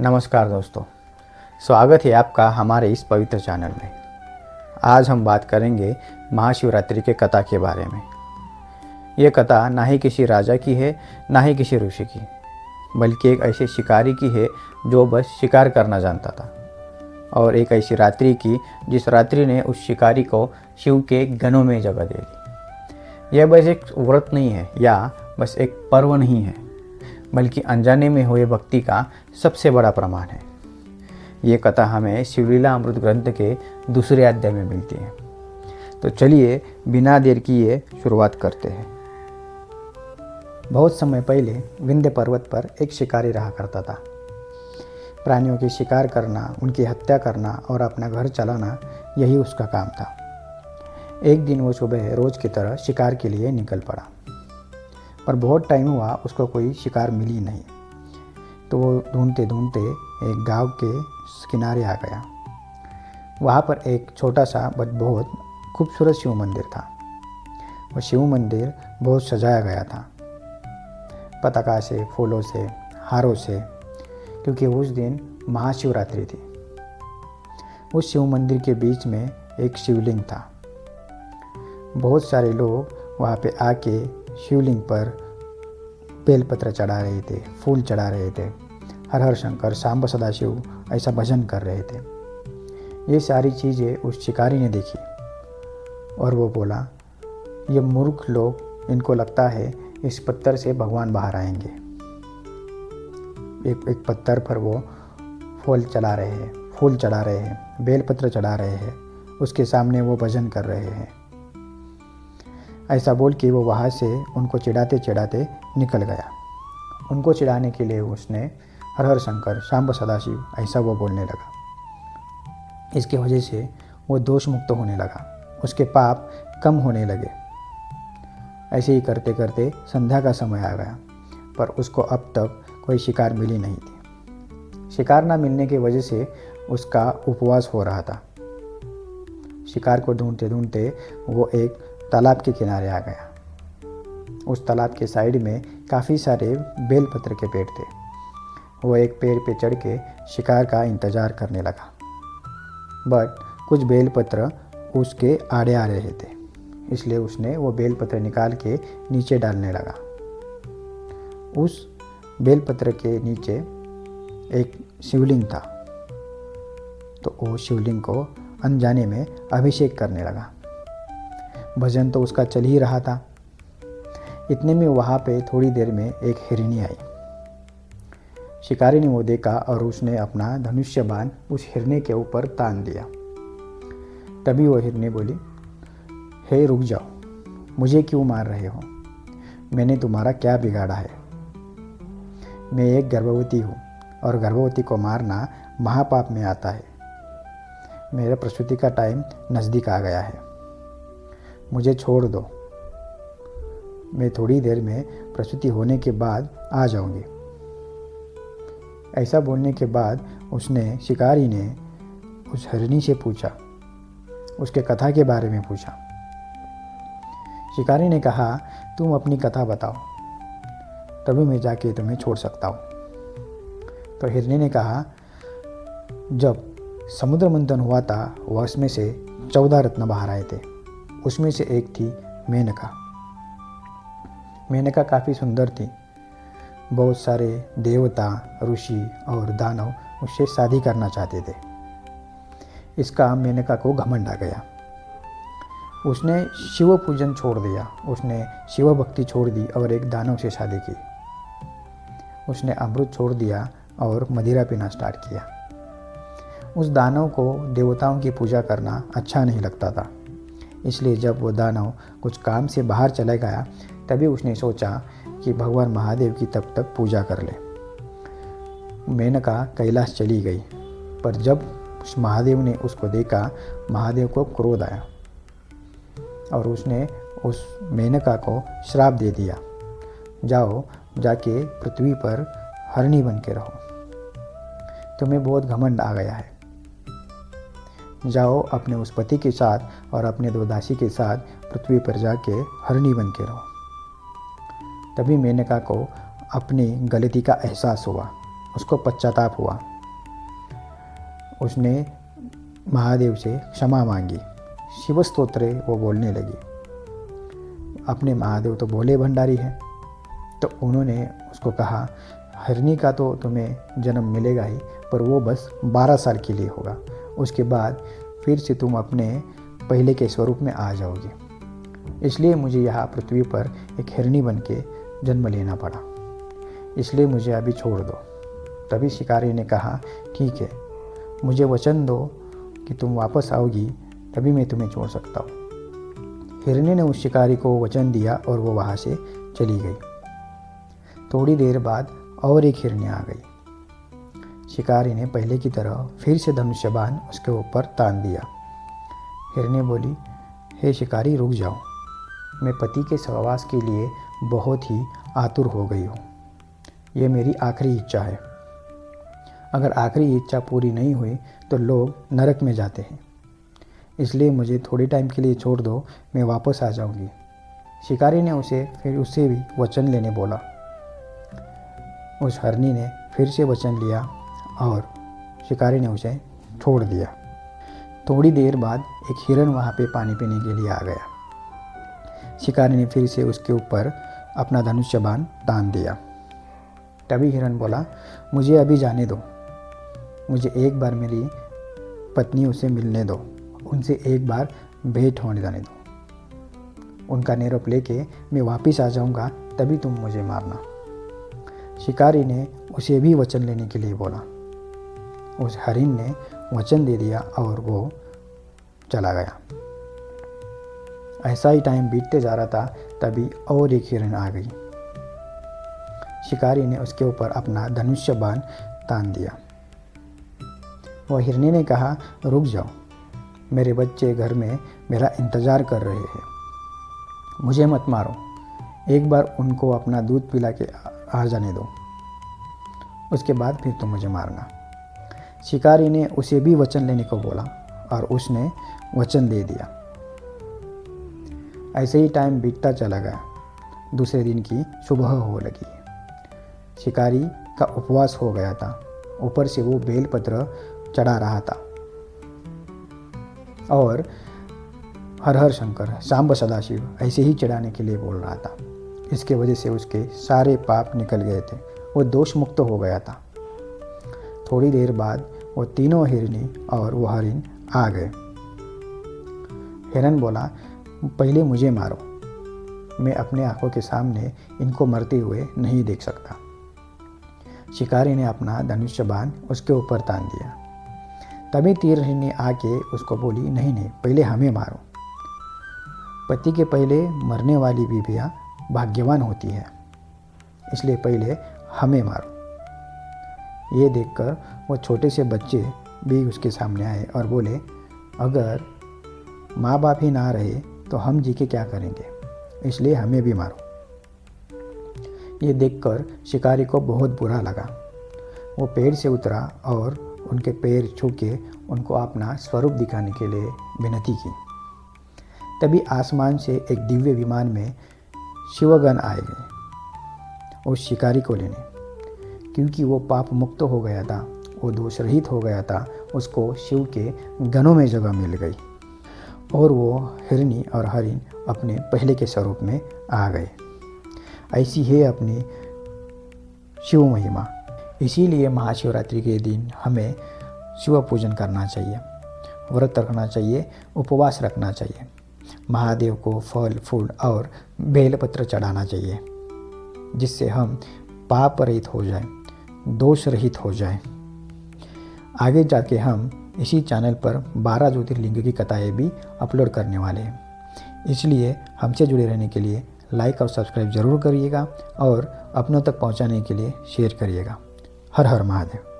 नमस्कार दोस्तों, स्वागत है आपका हमारे इस पवित्र चैनल में। आज हम बात करेंगे महाशिवरात्रि के कथा के बारे में। ये कथा ना ही किसी राजा की है ना ही किसी ऋषि की, बल्कि एक ऐसे शिकारी की है जो बस शिकार करना जानता था, और एक ऐसी रात्रि की जिस रात्रि ने उस शिकारी को शिव के गनों में जगह दे दी। यह बस एक व्रत नहीं है या बस एक पर्व नहीं है, बल्कि अनजाने में हुए भक्ति का सबसे बड़ा प्रमाण है। ये कथा हमें शिवलीला अमृत ग्रंथ के दूसरे अध्याय में मिलती है। तो चलिए बिना देर किए शुरुआत करते हैं। बहुत समय पहले विंध्य पर्वत पर एक शिकारी रहा करता था। प्राणियों की शिकार करना, उनकी हत्या करना और अपना घर चलाना, यही उसका काम था। एक दिन वो सुबह रोज की तरह शिकार के लिए निकल पड़ा, पर बहुत टाइम हुआ उसको कोई शिकार मिली नहीं। तो वो ढूंढते ढूंढते एक गांव के किनारे आ गया। वहाँ पर एक छोटा सा बट बहुत खूबसूरत शिव मंदिर था। वो शिव मंदिर बहुत सजाया गया था, पताका से, फूलों से, हारों से, क्योंकि उस दिन महाशिवरात्रि थी। उस शिव मंदिर के बीच में एक शिवलिंग था। बहुत सारे लोग वहाँ पे आके शिवलिंग पर बेलपत्र चढ़ा रहे थे, फूल चढ़ा रहे थे, हर हर शंकर, सांब सदाशिव ऐसा भजन कर रहे थे। ये सारी चीज़ें उस शिकारी ने देखी और वो बोला, ये मूर्ख लोग, इनको लगता है इस पत्थर से भगवान बाहर आएंगे। एक पत्थर पर वो फूल चढ़ा रहे हैं, फूल चढ़ा रहे हैं, बेलपत्र चढ़ा रहे हैं, उसके सामने वो भजन कर रहे हैं। ऐसा बोल के वो वहाँ से उनको चिढ़ाते चिढ़ाते निकल गया। उनको चिढ़ाने के लिए उसने हर हर शंकर, सांब सदाशिव ऐसा वो बोलने लगा। इसकी वजह से वो दोष मुक्त होने लगा, उसके पाप कम होने लगे। ऐसे ही करते करते संध्या का समय आ गया, पर उसको अब तक कोई शिकार मिली नहीं थी। शिकार ना मिलने की वजह से उसका उपवास हो रहा था। शिकार को ढूंढते ढूंढते वो एक तालाब के किनारे आ गया। उस तालाब के साइड में काफ़ी सारे बेलपत्र के पेड़ थे। वो एक पेड़ पे चढ़ के शिकार का इंतज़ार करने लगा, बट कुछ बेलपत्र उसके आड़े आ रहे थे, इसलिए उसने वो बेलपत्र निकाल के नीचे डालने लगा। उस बेलपत्र के नीचे एक शिवलिंग था, तो वो शिवलिंग को अनजाने में अभिषेक करने लगा। भजन तो उसका चल ही रहा था। इतने में वहाँ पे थोड़ी देर में एक हिरनी आई। शिकारी ने वो देखा और उसने अपना धनुष्य बाण उस हिरने के ऊपर तान दिया। तभी वो हिरनी बोली, हे रुक जाओ, मुझे क्यों मार रहे हो? मैंने तुम्हारा क्या बिगाड़ा है? मैं एक गर्भवती हूँ और गर्भवती को मारना महापाप में आता है। मेरे प्रसूति का टाइम नज़दीक आ गया है, मुझे छोड़ दो। मैं थोड़ी देर में प्रसूति होने के बाद आ जाऊंगी। ऐसा बोलने के बाद शिकारी ने उस हिरनी से पूछा, उसके कथा के बारे में पूछा। शिकारी ने कहा, तुम अपनी कथा बताओ, तभी मैं जाके तुम्हें छोड़ सकता हूँ। तो हिरनी ने कहा, जब समुद्र मंथन हुआ था, वह उसमें से 14 रत्न बाहर आए थे। उसमें से एक थी मेनका। मेनका काफ़ी सुंदर थी। बहुत सारे देवता, ऋषि और दानव उससे शादी करना चाहते थे। इसका मेनका को घमंड आ गया। उसने शिव पूजन छोड़ दिया, उसने शिव भक्ति छोड़ दी और एक दानव से शादी की। उसने अमृत छोड़ दिया और मदिरा पीना स्टार्ट किया। उस दानव को देवताओं की पूजा करना अच्छा नहीं लगता था, इसलिए जब वो दानव कुछ काम से बाहर चला गया, तभी उसने सोचा कि भगवान महादेव की तब तक पूजा कर ले। मेनका कैलाश चली गई, पर जब उस महादेव ने उसको देखा, महादेव को क्रोध आया और उसने उस मेनका को श्राप दे दिया, जाओ जाके पृथ्वी पर हरणी बन के रहो, तुम्हें बहुत घमंड आ गया है। जाओ अपने उस पति के साथ और अपने 2 दासी के साथ पृथ्वी पर जाके हरणी बन के रहो। तभी मेनका को अपनी गलती का एहसास हुआ, उसको पश्चाताप हुआ उसने महादेव से क्षमा मांगी। शिव स्तोत्रे वो बोलने लगी। अपने महादेव तो भोले भंडारी हैं, तो उन्होंने उसको कहा, हिरनी का तो तुम्हें जन्म मिलेगा ही, पर वो बस 12 साल के लिए होगा। उसके बाद फिर से तुम अपने पहले के स्वरूप में आ जाओगे। इसलिए मुझे यहाँ पृथ्वी पर एक हिरनी बन के जन्म लेना पड़ा, इसलिए मुझे अभी छोड़ दो। तभी शिकारी ने कहा, ठीक है, मुझे वचन दो कि तुम वापस आओगी, तभी मैं तुम्हें छोड़ सकता हूँ। हिरनी ने उस शिकारी को वचन दिया और वो वहाँ से चली गई। थोड़ी देर बाद और एक हिरनी आ गई। शिकारी ने पहले की तरह फिर से धनुष्य बाण उसके ऊपर तान दिया। हिरनी बोली, हे शिकारी, रुक जाओ, मैं पति के सहवास के लिए बहुत ही आतुर हो गई हूँ। ये मेरी आखिरी इच्छा है। अगर आखिरी इच्छा पूरी नहीं हुई तो लोग नरक में जाते हैं, इसलिए मुझे थोड़ी टाइम के लिए छोड़ दो, मैं वापस आ जाऊंगी। शिकारी ने उससे भी वचन लेने बोला। उस हिरनी ने फिर से वचन लिया और शिकारी ने उसे छोड़ दिया। थोड़ी देर बाद एक हिरन वहाँ पे पानी पीने के लिए आ गया। शिकारी ने फिर से उसके ऊपर अपना धनुष्य बाण तान दिया। तभी हिरन बोला, मुझे अभी जाने दो, मुझे एक बार मेरी पत्नी उसे मिलने दो, उनसे एक बार भेंट होने जाने दो। उनका नेरोप लेके मैं वापस आ जाऊंगा, तभी तुम मुझे मारना। शिकारी ने उसे भी वचन लेने के लिए बोला। उस हरिण ने वचन दे दिया और वो चला गया। ऐसा ही टाइम बीतते जा रहा था, तभी और एक हिरन आ गई। शिकारी ने उसके ऊपर अपना धनुष्य बाण तान दिया। वह हिरनी ने कहा, रुक जाओ, मेरे बच्चे घर में मेरा इंतज़ार कर रहे हैं, मुझे मत मारो, एक बार उनको अपना दूध पिला के आ जाने दो, उसके बाद फिर तुम मुझे मारना। शिकारी ने उसे भी वचन लेने को बोला और उसने वचन दे दिया। ऐसे ही टाइम बीतता चला गया। दूसरे दिन की सुबह हो लगी। शिकारी का उपवास हो गया था, ऊपर से वो बेलपत्र चढ़ा रहा था और हर हर शंकर, सांब सदाशिव ऐसे ही चढ़ाने के लिए बोल रहा था। इसके वजह से उसके सारे पाप निकल गए थे, वो दोष मुक्त हो गया था। थोड़ी देर बाद वो तीनों हिरनी और वो हरिण आ गए। हिरन बोला, पहले मुझे मारो, मैं अपने आंखों के सामने इनको मरते हुए नहीं देख सकता। शिकारी ने अपना धनुष्य बाण उसके ऊपर तान दिया। तभी तीर हिरनी आके उसको बोली, नहीं नहीं, पहले हमें मारो। पति के पहले मरने वाली बीवियाँ भाग्यवान होती है, इसलिए पहले हमें मारो। ये देखकर वो छोटे से बच्चे भी उसके सामने आए और बोले, अगर माँ बाप ही ना रहे तो हम जी के क्या करेंगे, इसलिए हमें भी मारो। ये देखकर शिकारी को बहुत बुरा लगा। वो पेड़ से उतरा और उनके पैर छू के उनको अपना स्वरूप दिखाने के लिए विनती की। तभी आसमान से एक दिव्य विमान में शिवगण आए गए उस शिकारी को लेने। क्योंकि वो पाप मुक्त हो गया था, वो दोष रहित हो गया था, उसको शिव के गणों में जगह मिल गई और वो हिरनी और हरिण अपने पहले के स्वरूप में आ गए। ऐसी है अपनी शिव महिमा। इसीलिए महाशिवरात्रि के दिन हमें शिव पूजन करना चाहिए, व्रत रखना चाहिए, उपवास रखना चाहिए, महादेव को फल फूल और बेलपत्र चढ़ाना चाहिए, जिससे हम पाप रहित हो जाएं, दोष रहित हो जाएं। आगे जाके हम इसी चैनल पर 12 ज्योतिर्लिंग की कथाएं भी अपलोड करने वाले हैं। इसलिए हमसे जुड़े रहने के लिए लाइक और सब्सक्राइब ज़रूर करिएगा और अपनों तक पहुंचाने के लिए शेयर करिएगा। हर हर महादेव।